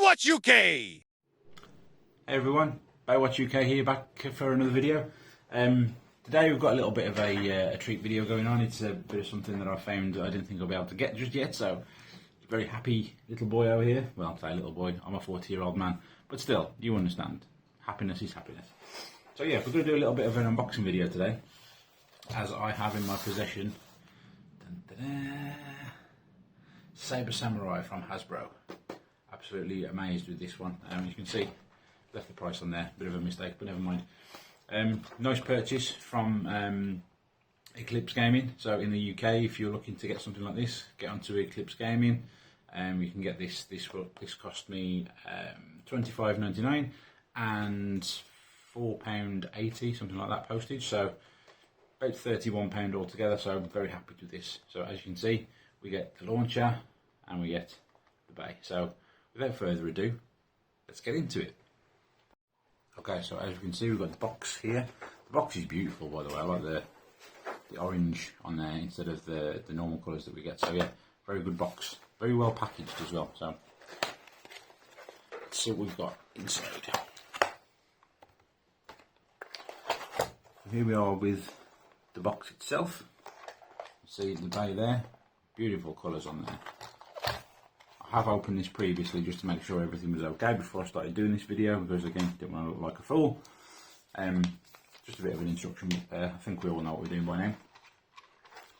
Baywatch UK! Hey everyone, Baywatch UK here, back for another video. Today we've got a little bit of a treat video going on. It's a bit of something that I found that I didn't think I'd be able to get just yet, so very happy little boy over here. Well, I'll say little boy, I'm a 40-year-old man, but still, you understand. Happiness is happiness. So yeah, we're going to do a little bit of an unboxing video today, as I have in my possession Saber Samurai from Hasbro. Absolutely amazed with this one. You can see, left the price on there, bit of a mistake, but never mind. Nice purchase from Eclipse Gaming. So in the UK, if you're looking to get something like this, get onto Eclipse Gaming. You can get this. This cost me £25.99 and £4.80, something like that, postage. So about £31 altogether. So I'm very happy with this. So as you can see, we get the launcher and we get the bay. So without further ado, let's get into it. Okay, so as you can see, we've got the box here. The box is beautiful, by the way. I like the orange on there instead of the normal colours that we get. So yeah, very good box. Very well packaged as well. So let's see what we've got inside. Here we are with the box itself. See the bay there. Beautiful colours on there. I have opened this previously just to make sure everything was okay before I started doing this video, because again, didn't want to look like a fool. Just a bit of an instruction book there. I think we all know what we're doing by now.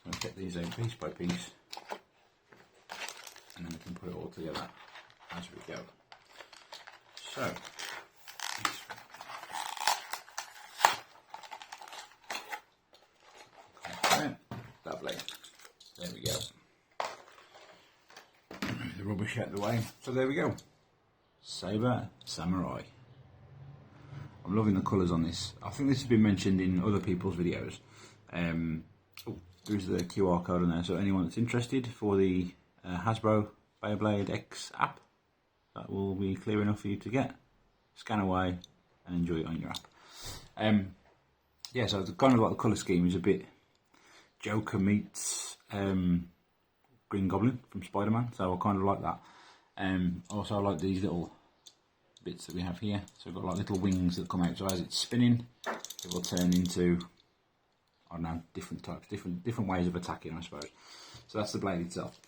So I'll get these out piece by piece, and then we can put it all together as we go. So, okay, lovely. There we go. The rubbish out of the way. So there we go. Saber Samurai. I'm loving the colours on this. I think this has been mentioned in other people's videos. There's the QR code on there, so anyone that's interested for the Hasbro Beyblade X app, that will be clear enough for you to get. Scan away and enjoy it on your app. Yeah, so the kind of like the colour scheme is a bit Joker meets Green Goblin from Spider-Man, so I kind of like that. Also I like these little bits that we have here. So we've got like little wings that come out, so as it's spinning it will turn into, I don't know, different types, different ways of attacking, I suppose. So that's the blade itself.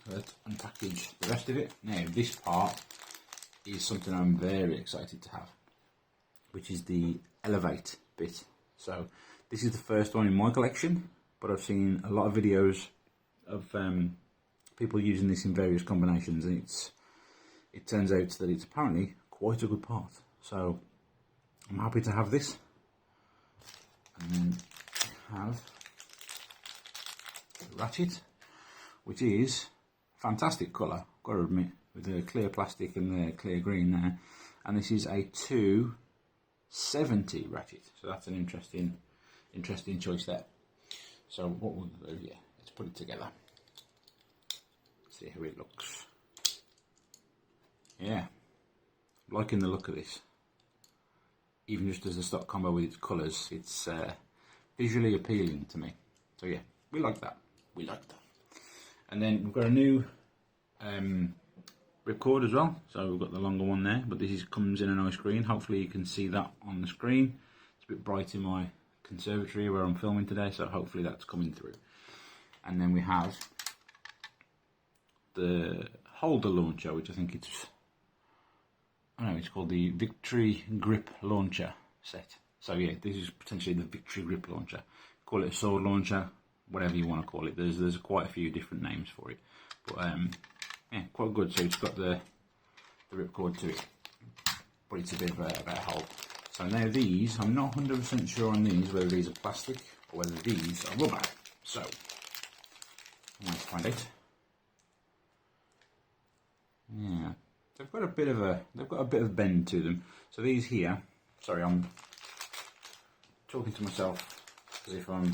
So let's unpackage the rest of it. Now this part is something I'm very excited to have, which is the elevate bit. So this is the first one in my collection, but I've seen a lot of videos of people using this in various combinations, and it turns out that it's apparently quite a good part. So I'm happy to have this. And then we have the ratchet, which is fantastic colour, got to admit, with the clear plastic and the clear green there. And this is a 270 ratchet, so that's an interesting choice there. So what we'll do, yeah, let's put it together. See how it looks. Yeah, liking the look of this. Even just as a stock combo with its colours, it's visually appealing to me. So yeah, we like that. We like that. And then we've got a new ripcord as well. So we've got the longer one there, but this comes in a nice green. Hopefully you can see that on the screen. It's a bit bright in my conservatory where I'm filming today, so hopefully that's coming through. And then we have the holder launcher, which I think it's called the Victory Grip Launcher set. So yeah, this is potentially the Victory Grip Launcher. Call it a sword launcher, whatever you want to call it. There's quite a few different names for it, but yeah, quite good. So it's got the ripcord to it, but it's a bit of a hole. So now these, I'm not 100% sure on these, whether these are plastic or whether these are rubber. So I'm going to find out. Yeah, they've got a bit of bend to them. So these here, sorry, I'm talking to myself as if I'm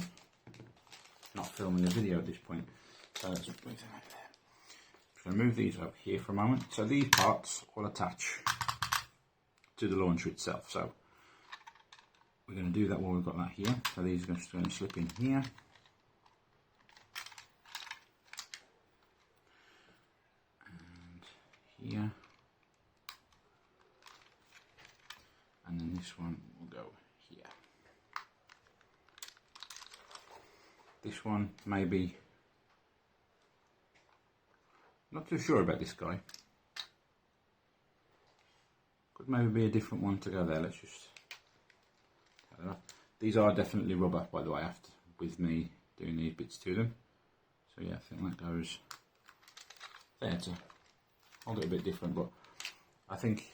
not filming a video at this point. So let's move them out there. I'm going to move these up here for a moment. So these parts will attach to the launcher itself. So we're going to do that while we've got that here. So these are just going to slip in here. And here. this one will go here. This one maybe, not too sure about this guy. Could maybe be a different one to go there. Let's just take that off. These are definitely rubber, by the way, after with me doing these bits to them. So yeah, I think that goes there to hold it a bit different, but I think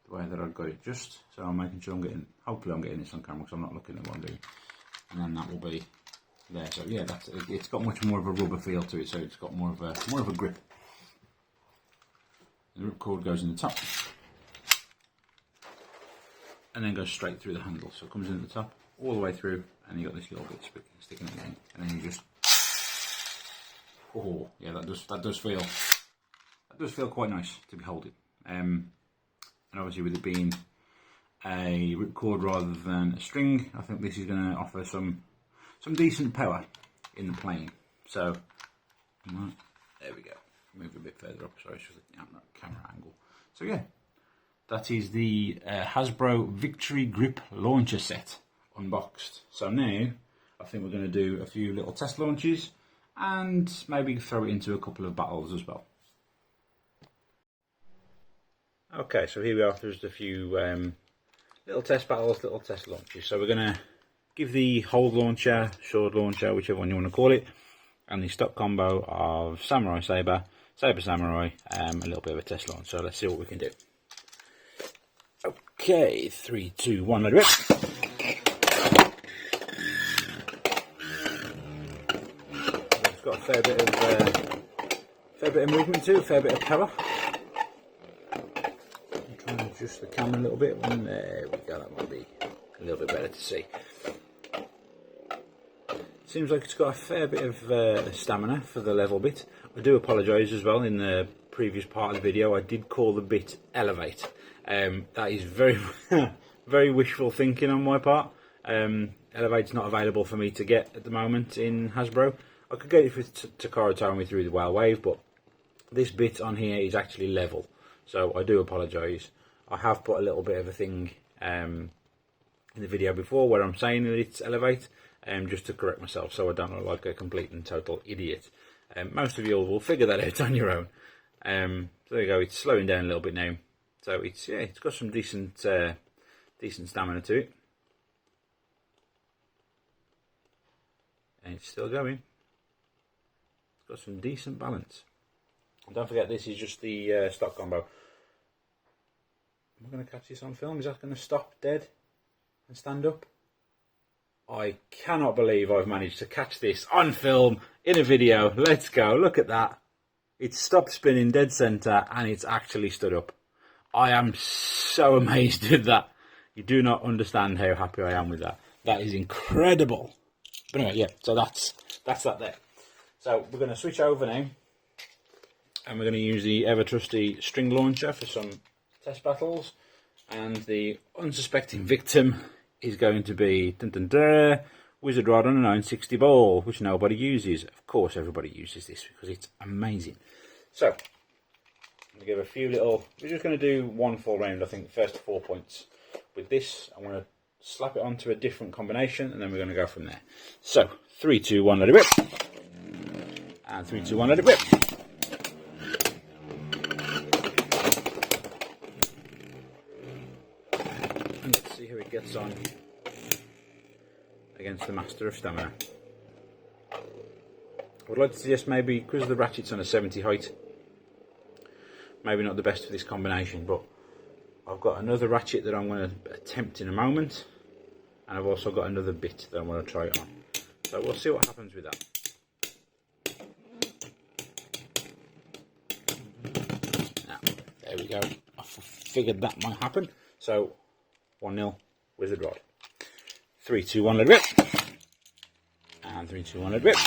the way that I've got it, just so I'm making sure I'm getting, hopefully I'm getting this on camera because I'm not looking at what I'm doing, and then that will be there. So yeah, that's it. It's got much more of a rubber feel to it, so it's got more of a grip. The ripcord goes in the top and then goes straight through the handle, so it comes in at the top all the way through, and you got this little bit sticking in the end, and then you just, oh yeah, that does feel quite nice to be holding. And obviously with it being a ripcord rather than a string, I think this is going to offer some decent power in the playing. So there we go. Move a bit further up, sorry, it's just the camera angle. So yeah, that is the Hasbro Victory Grip Launcher Set unboxed. So now I think we're going to do a few little test launches and maybe throw it into a couple of battles as well. Okay, so here we are. There's a few little test battles, little test launches. So we're going to give the hold launcher, sword launcher, whichever one you want to call it, and the stock combo of Samurai Saber, Saber Samurai, a little bit of a test launch. So let's see what we can do. Okay, 3, 2, 1, let it rip. It's got a fair bit of movement to it, a fair bit of power. I'm trying to adjust the camera a little bit, and there we go, that might be a little bit better to see. Seems like it's got a fair bit of stamina for the level bit. I do apologise as well, in the previous part of the video I did call the bit Elevate. That is very very wishful thinking on my part. Elevate's not available for me to get at the moment in Hasbro. I could get it for Takara towing me through the Whale Wave, but this bit on here is actually level, so I do apologise. I have put a little bit of a thing in the video before where I'm saying that it's Elevate, just to correct myself so I don't look like a complete and total idiot. Most of you will figure that out on your own. So there you go, it's slowing down a little bit now. So it's got some decent stamina to it. And it's still going. It's got some decent balance. And don't forget, this is just the stock combo. Am I going to catch this on film? Is that going to stop dead and stand up? I cannot believe I've managed to catch this on film in a video. Let's go, look at that. It's stopped spinning dead centre and it's actually stood up. I am so amazed with that. You do not understand how happy I am with that. That is incredible. But anyway, yeah, so that's that there. So we're going to switch over now, and we're going to use the ever trusty string launcher for some test battles, and the unsuspecting victim is going to be Wizard Rod on a 960 ball, which nobody uses. Of course everybody uses this because it's amazing. So I'm going to give a few little, we're just going to do one full round, I think, first 4 points with this. I'm going to slap it onto a different combination, and then we're going to go from there. So 3, 2, 1, let it rip. And 3, 2, 1, let it rip. And let's see how it gets on against the Master of Stamina. I would like to suggest maybe, because the ratchet's on a 70 height, maybe not the best for this combination, but I've got another ratchet that I'm going to attempt in a moment, and I've also got another bit that I'm going to try it on. So we'll see what happens with that. Now, there we go. I figured that might happen. So 1-0 Wizard Rod. 3, 2, 1, let it rip. And 3, 2, 1, let it rip.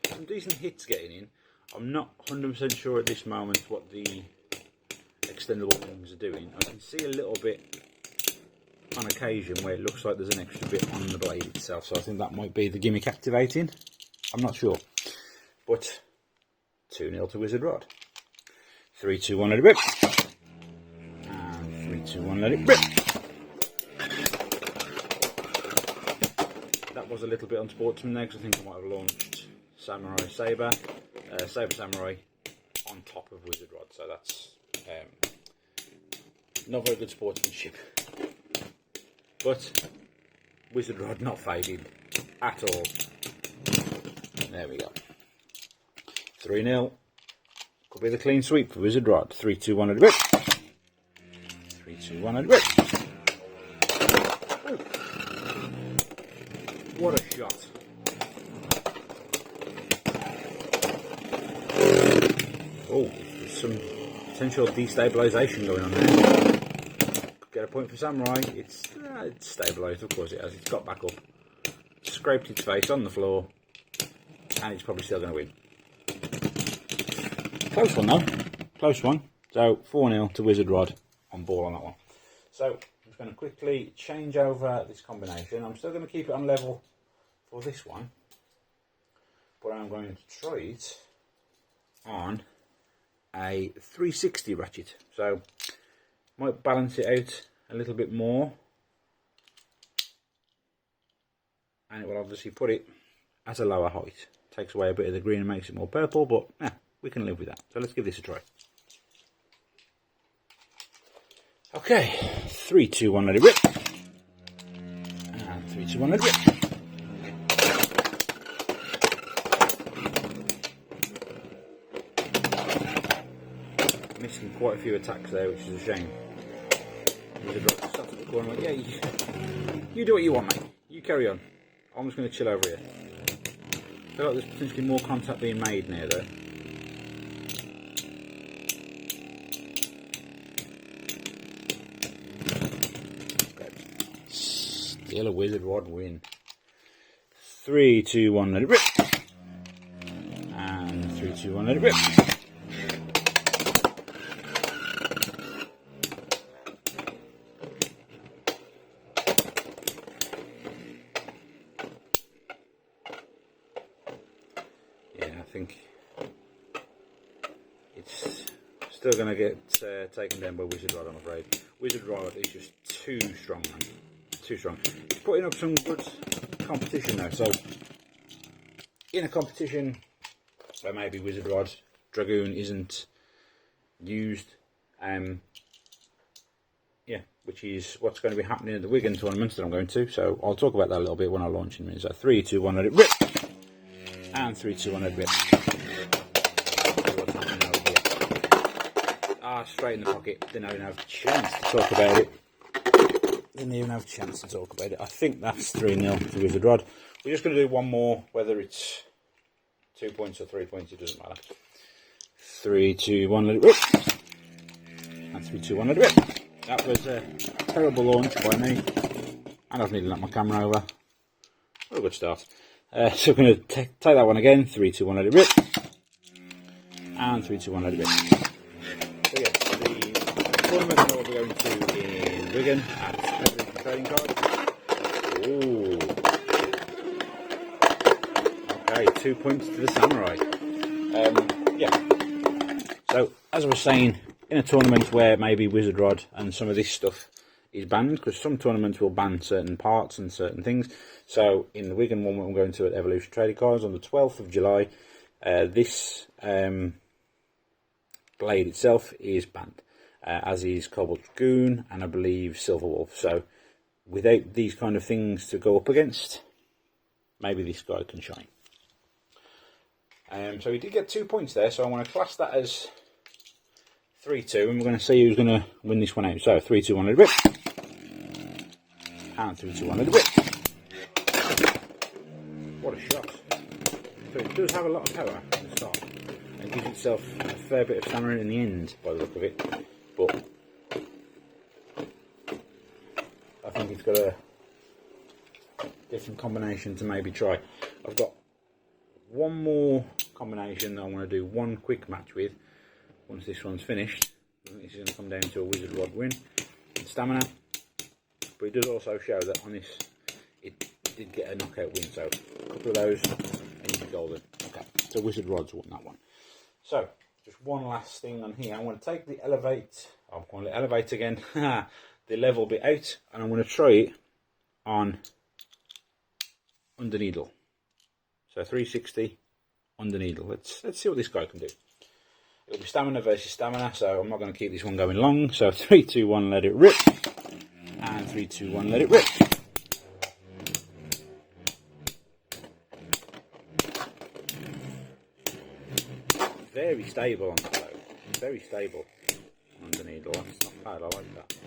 Some decent hits getting in. I'm not 100% sure at this moment what the extendable wings are doing. I can see a little bit on occasion where it looks like there's an extra bit on the blade itself, so I think that might be the gimmick activating. I'm not sure. But 2-0 to Wizard Rod. 3, 2, 1, let it rip. And 3, 2, 1, let it rip. That was a little bit unsportsman there, because I think I might have launched Saber Samurai on top of Wizard Rod, so that's not very good sportsmanship. But Wizard Rod not faded at all. There we go. 3-0. Could be the clean sweep for Wizard Rod. 3, 2, 1, let it rip. 3, 2, 1, let it rip. Ooh. What a shot. Oh, there's some potential destabilisation going on there. Could get a point for Samurai. It's stabilised, of course it has. It's got back up. Scraped its face on the floor. And it's probably still going to win. Close one though. Close one. So 4-0 to Wizard Rod on ball on that one. So I'm just going to quickly change over this combination. I'm still going to keep it on level for this one. But I'm going to try it on a 360 ratchet. So might balance it out a little bit more. And it will obviously put it at a lower height. Takes away a bit of the green and makes it more purple, but we can live with that. So let's give this a try. Okay, 3, 2, 1, let it rip. And 3, 2, 1, let it rip. Missing quite a few attacks there, which is a shame. Sat at the corner, like, yeah, you do what you want, mate. You carry on. I'm just going to chill over here. I feel like there's potentially more contact being made now, though. Okay. Still a Wizard Rod win. 3, 2, 1, let it rip. And 3, 2, 1, let it rip. I think it's still going to get taken down by Wizard Rod, I'm afraid. Wizard Rod is just too strong, man. Too strong. He's putting up some good competition though. So, in a competition where maybe Wizard Rod Dragoon isn't used, yeah, which is what's going to be happening at the Wigan tournament that I'm going to. So, I'll talk about that a little bit when I launch in a minute. So, 3, 2, 1, let it rip. And 3, 2, 1, let it rip. Straight in the pocket. Didn't even have a chance to talk about it. Didn't even have a chance to talk about it. I think that's 3-0 to Wizard Rod. We're just going to do one more, whether it's 2 points or 3 points, it doesn't matter. 3, 2, 1, let it rip. And 3, 2, 1, let it rip. That was a terrible launch by me. And I've nearly knocked my camera over. What a good start. So we're going to take that one again. 3, 2, 1, let it rip. And 3, 2, 1, let it rip. So yes, the tournament that we'll be going to in Wigan at Evolution Trading Cards. Ooh. Okay, 2 points to the Samurai. Yeah. So, as I was saying, in a tournament where maybe Wizard Rod and some of this stuff is banned, because some tournaments will ban certain parts and certain things. So, in the Wigan one we're going to at Evolution Trading Cards on the 12th of July, this blade itself is banned, as is Cobalt Dragoon and I believe Silver Wolf. So without these kind of things to go up against, maybe this guy can shine. So he did get 2 points there, so I'm going to class that as 3-2, and we're going to see who's going to win this one out. So 3, 2, 1, let it rip. And 3, 2, 1, let it rip. What a shot. So it does have a lot of power at the start. It gives itself a fair bit of stamina in the end, by the look of it. But I think it's got a different combination to maybe try. I've got one more combination that I want to do one quick match with once this one's finished. I think this is going to come down to a Wizard Rod win. And stamina, but it does also show that on this it did get a knockout win. So a couple of those and you're golden. Okay, so Wizard Rods won that one. So just one last thing on here. I'm going to take the Elevate, I'm calling it Elevate again, the level bit out, and I'm going to try it on under needle. So 360 under needle. Let's see what this guy can do. It'll be stamina versus stamina, so I'm not going to keep this one going long. So 3, 2, 1, let it rip, and 3, 2, 1, let it rip. Very stable on the flow. Very stable on the needle. That's not bad. I like that.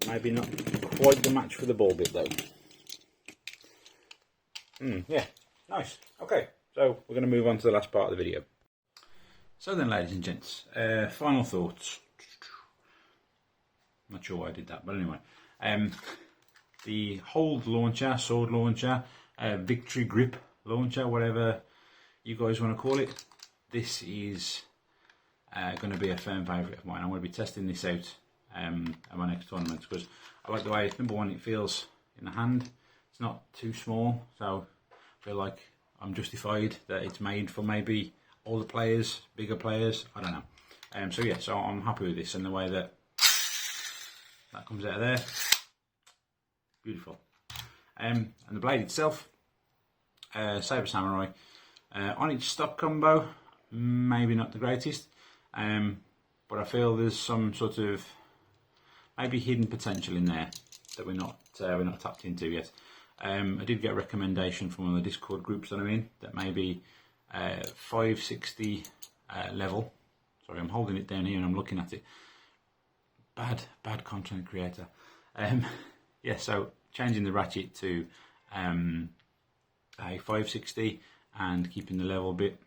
Maybe not quite the match for the ball bit though. Yeah, nice. Okay, so we're going to move on to the last part of the video. So then, ladies and gents, final thoughts. Not sure why I did that, but anyway. The hold launcher, sword launcher, victory grip launcher, whatever you guys want to call it. This is going to be a firm favourite of mine. I'm going to be testing this out at my next tournament because I like the way, number one, it feels in the hand. It's not too small, so I feel like I'm justified that it's made for maybe older players, bigger players, I don't know. So yeah, so I'm happy with this and the way that comes out of there. Beautiful. And the blade itself, Saber Samurai. On its stock combo, maybe not the greatest, but I feel there's some sort of maybe hidden potential in there that we're not tapped into yet. I did get a recommendation from one of the Discord groups that I'm in that maybe 560 level. Sorry, I'm holding it down here and I'm looking at it. Bad content creator. Yeah, so changing the ratchet to a 560 and keeping the level bit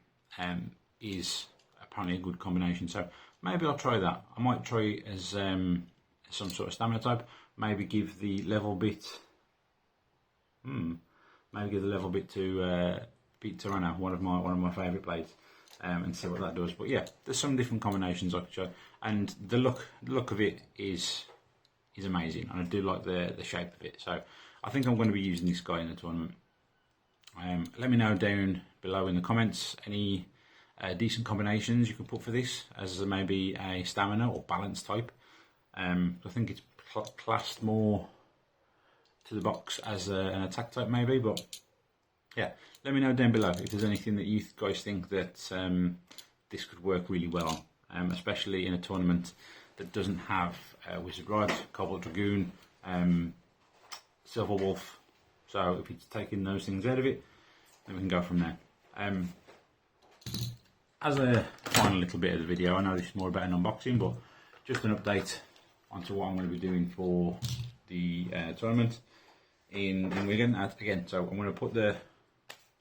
is apparently a good combination. So maybe I'll try that. I might try it as some sort of stamina type. Maybe give the level bit. Maybe give the level bit to Beat Tyranno, one of my favourite blades, and see what that does. But yeah, there's some different combinations I could show, and the look of it is amazing, and I do like the shape of it. So I think I'm going to be using this guy in the tournament. Let me know down below in the comments any decent combinations you can put for this as maybe a stamina or balance type. I think it's classed more to the box as an attack type maybe, but yeah, let me know down below if there's anything that you guys think that this could work really well on, especially in a tournament that doesn't have Wizard Rod, Cobalt Dragoon, Silver Wolf. So if it's taking those things out of it, then we can go from there. As a final little bit of the video, I know this is more about an unboxing, but just an update onto what I'm going to be doing for the tournament in Wigan. Again, so I'm going to put the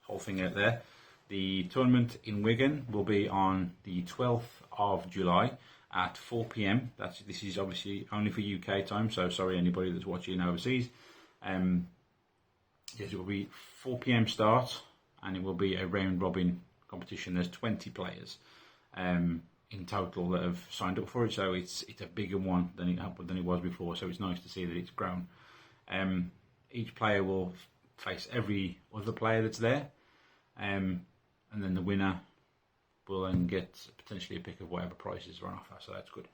whole thing out there. The tournament in Wigan will be on the 12th of July at 4 PM. This is obviously only for UK time, so sorry anybody that's watching overseas. Yes, it will be 4 PM start, and it will be a round robin competition. There's 20 players in total that have signed up for it, so it's a bigger one than it was before. So it's nice to see that it's grown. Each player will face every other player that's there, and then the winner will then get potentially a pick of whatever prices are on offer. So that's good.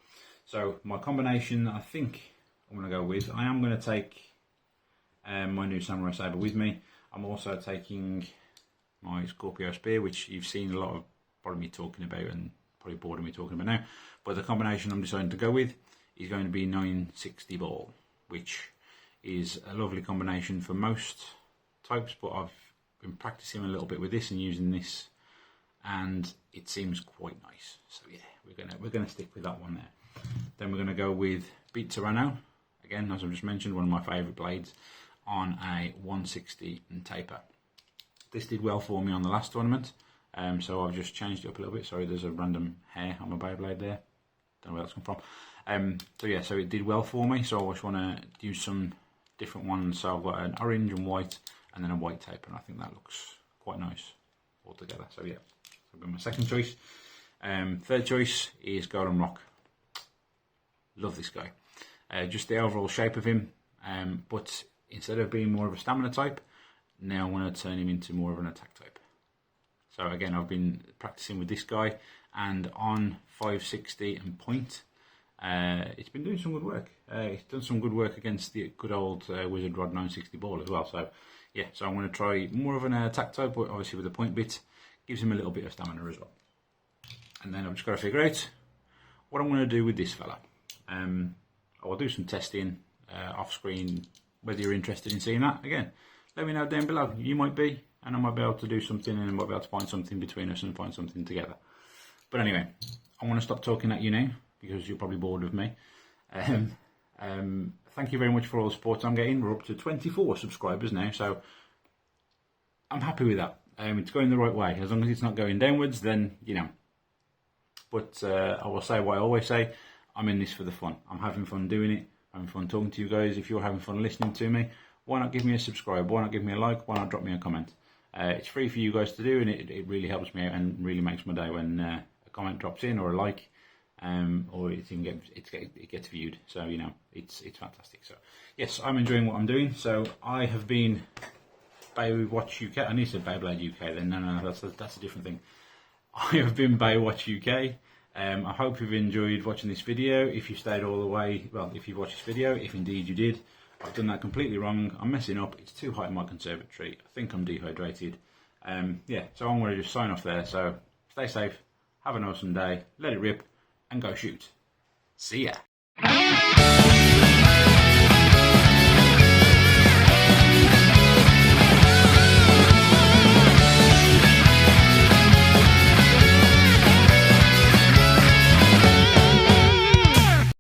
So my combination, I think I'm going to go with. I am going to take my new Samurai Saber with me. I'm also taking my Scorpio Spear, which you've seen a lot of probably me talking about and probably bored of me talking about now. But the combination I'm deciding to go with is going to be 960 ball, which is a lovely combination for most types, but I've been practicing a little bit with this and using this, and it seems quite nice. So yeah, we're gonna stick with that one there. Then we're gonna go with Beat Tyranno, again as I've just mentioned, one of my favourite blades, on a 160 and taper. This did well for me on the last tournament, so I've just changed it up a little bit. Sorry, there's a random hair on my Beyblade there. Don't know where that's come from. So yeah, so it did well for me. So I just want to use some different ones. So I've got an orange and white, and then a white taper, and I think that looks quite nice altogether. So yeah, that'll be my second choice. Third choice is Golden Rock. Love this guy. Just the overall shape of him, but instead of being more of a stamina type, now I want to turn him into more of an attack type. So again, I've been practicing with this guy, and on 560 and point, it's been doing some good work. It's done some good work against the good old Wizard Rod 960 ball as well. So yeah, so I'm going to try more of an attack type, but obviously with the point bit, gives him a little bit of stamina as well. And then I've just got to figure out what I'm going to do with this fella. I'll do some testing off screen, whether you're interested in seeing that. Again, let me know down below. You might be, and I might be able to do something, and I might be able to find something between us and find something together. But anyway, I want to stop talking at you now, because you're probably bored of me. Thank you very much for all the support I'm getting. We're up to 24 subscribers now, so I'm happy with that. It's going the right way. As long as it's not going downwards, then, you know. But I will say what I always say, I'm in this for the fun. I'm having fun doing it. I'm having fun talking to you guys. If you're having fun listening to me, why not give me a subscribe? Why not give me a like? Why not drop me a comment? It's free for you guys to do, and it really helps me out and really makes my day when a comment drops in, or a like, or it gets viewed. So, you know, it's fantastic. So yes, I'm enjoying what I'm doing. So I have been Baywatch UK. I need to say Beyblade UK then. No, that's a different thing. I have been Baywatch UK. I hope you've enjoyed watching this video. If you stayed all the way, well, if you've watched this video, if indeed you did, I've done that completely wrong. I'm messing up. It's too hot in my conservatory. I think I'm dehydrated. Yeah, so I'm going to just sign off there. So stay safe, have an awesome day, let it rip, and go shoot. See ya.